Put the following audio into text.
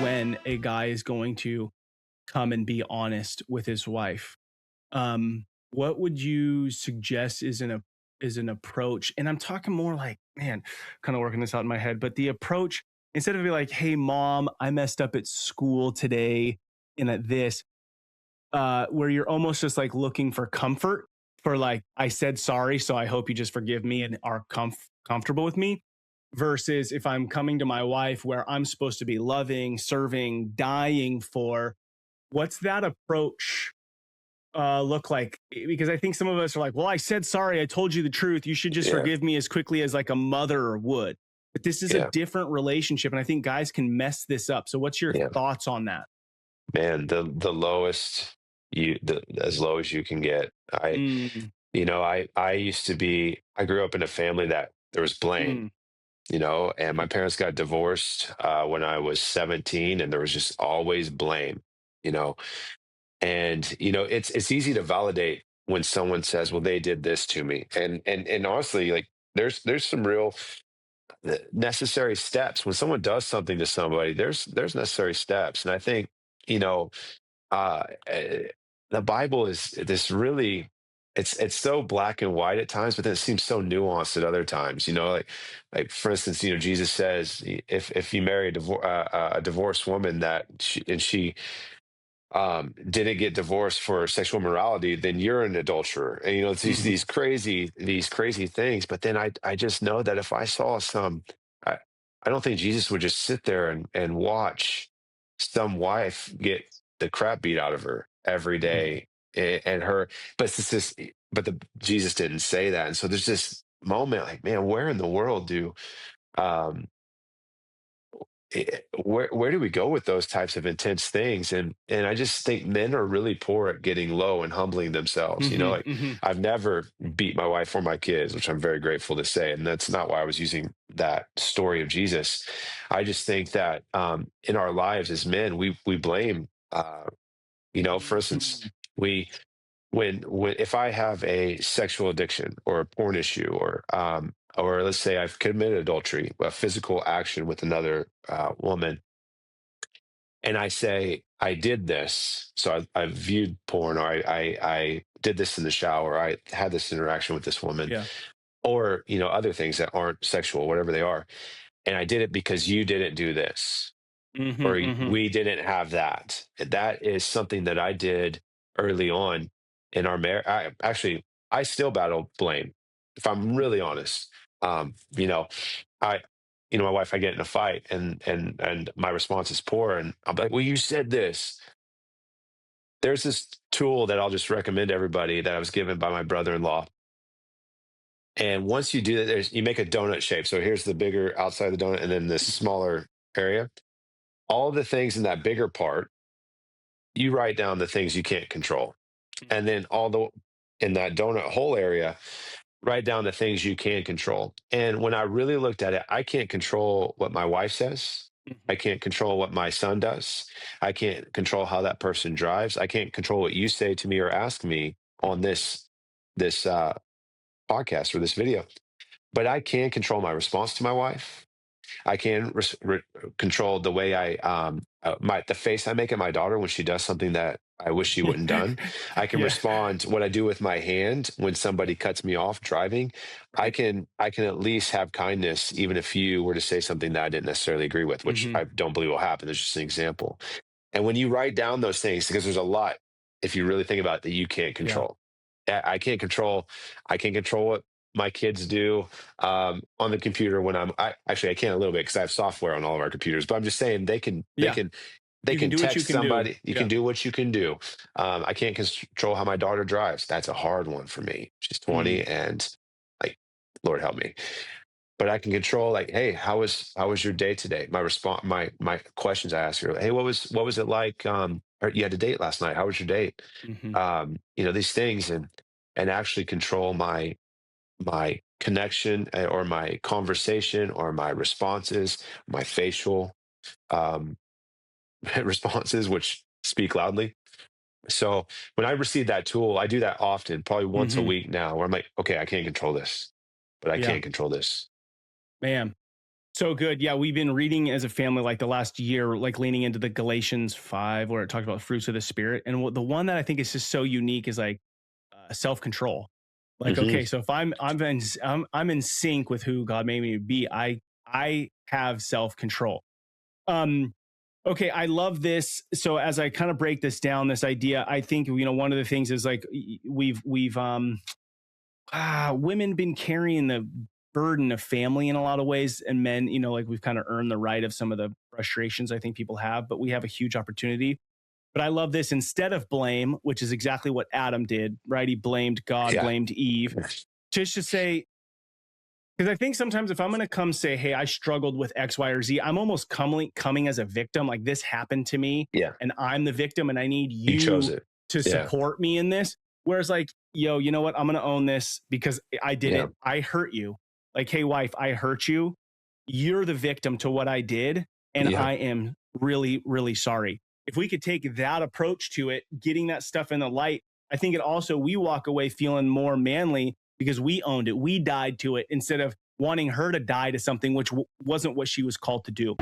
when a guy is going to come and be honest with his wife. What would you suggest is an approach? And I'm talking more like, man, kind of working this out in my head, but the approach instead of be like, "Hey, mom, I messed up at school today," and at this, where you're almost just like looking for comfort for like, I said sorry, so I hope you just forgive me and are comfortable with me. Versus if I'm coming to my wife where I'm supposed to be loving, serving, dying for, what's that approach look like? Because I think some of us are like, well, I said sorry, I told you the truth. You should just Yeah, forgive me as quickly as like a mother would. But this is a yeah, different relationship. And I think guys can mess this up. So what's your yeah. thoughts on that? Man, the lowest the as low as you can get. Mm, I used to be I grew up in a family that there was blame, mm, and my mhm, parents got divorced when I was 17, and there was just always blame, you know. And it's easy to validate when someone says, "Well, they did this to me," and honestly, like there's some real necessary steps when someone does something to somebody. There's necessary steps, and I think you know the Bible is this really. It's so black and white at times, but then it seems so nuanced at other times. Like for instance, Jesus says if you marry a divorced woman and she didn't get divorced for sexual morality, then you're an adulterer. And it's mhm, these crazy things. But then I just know that if I saw I, I don't think Jesus would just sit there and watch some wife get the crap beat out of her every mhm. day, and her. But it's just but the Jesus didn't say that, and so there's this moment like, man, where in the world do um where do we go with those types of intense things? And I just think men are really poor at getting low and humbling themselves. Mhm, Like mhm, I've never beat my wife or my kids, which I'm very grateful to say, and that's not why I was using that story of Jesus. I just think that in our lives as men, we blame. For instance, mhm. we when if I have a sexual addiction or a porn issue or let's say I've committed adultery, a physical action with another woman, and I say I did this, so I viewed porn, or I did this in the shower, I had this interaction with this woman, Yeah. or other things that aren't sexual, whatever they are, and I did it because you didn't do this, or Mhm, mhm. we didn't have that. And that is something that I did early on in our marriage. I still battle blame, if I'm really honest. Um, you know, I, my wife, I get in a fight, and my response is poor, and I'm like, "Well, you said this." There's this tool that I'll just recommend to everybody that I was given by my brother-in-law. And once you do that, you make a donut shape. So here's the bigger outside of the donut, and then this Mhm, smaller area. All the things in that bigger part, you write down the things you can't control. And then all the in that donut hole area, write down the things you can control. And when I really looked at it, I can't control what my wife says. mhm. I can't control what my son does. I can't control how that person drives. I can't control what you say to me or ask me on this podcast or this video. But I can control my response to my wife. I can control the way the face I make at my daughter when she does something that I wish she wouldn't done. I can Yeah, respond to what I do with my hand when somebody cuts me off driving. right. I can at least have kindness, even if you were to say something that I didn't necessarily agree with, which Mhm. I don't believe will happen. There's just an example. And when you write down those things, because there's a lot, if you really think about it, that you can't Yeah. control. I can't control. I can't control what my kids do on the computer when I can a little bit because I have software on all of our computers. But I'm just saying Yeah. they You can can do what you text can do. somebody. You can Yeah. do what you can do. I can't control how my daughter drives. That's a hard one for me. She's 20, Mm. and like, Lord help me. But I can control, like, hey, how was your day today? My response, my questions I ask her, hey, what was it like? Or you had a date last night. How was your date? Mhm. These things, and actually control my connection, or my conversation, or my responses, my facial um, responses, which speak loudly. So when I receive that tool, I do that often, probably once a Mhm. week now, where I'm like, okay, I can't control this, but I Yeah. can control this. Man. So good. Yeah, we've been reading as a family like the last year, like leaning into the Galatians 5, where it talks about fruits of the spirit. And the one that I think is just so unique is like self control. Like, Hmm. okay, so if I'm in sync with who God made me to be, I have self control. Um, okay, I love this. So as I kind of break this down, this idea, I think one of the things is like we've women been carrying the burden of family in a lot of ways, and men, like we've kind of earned the right of some of the frustrations I think people have, but we have a huge opportunity. But I love this, instead of blame, which is exactly what Adam did, right? He blamed God, Yeah. blamed Eve, just to say, because I think sometimes if I'm going to come say, hey, I struggled with X, Y, or Z, I'm almost coming as a victim. Like, this happened to me Yeah. and I'm the victim and I need You chose you it. to Yeah. support me in this. Whereas, like, yo, you know what? I'm going to own this because I did Yeah. it. I hurt you. Like, hey, wife, I hurt you. You're the victim to what I did. And Yeah. I am really, really sorry. If we could take that approach to it, getting that stuff in the light, I think we walk away feeling more manly because we owned it. We died to it instead of wanting her to die to something which wasn't what she was called to do.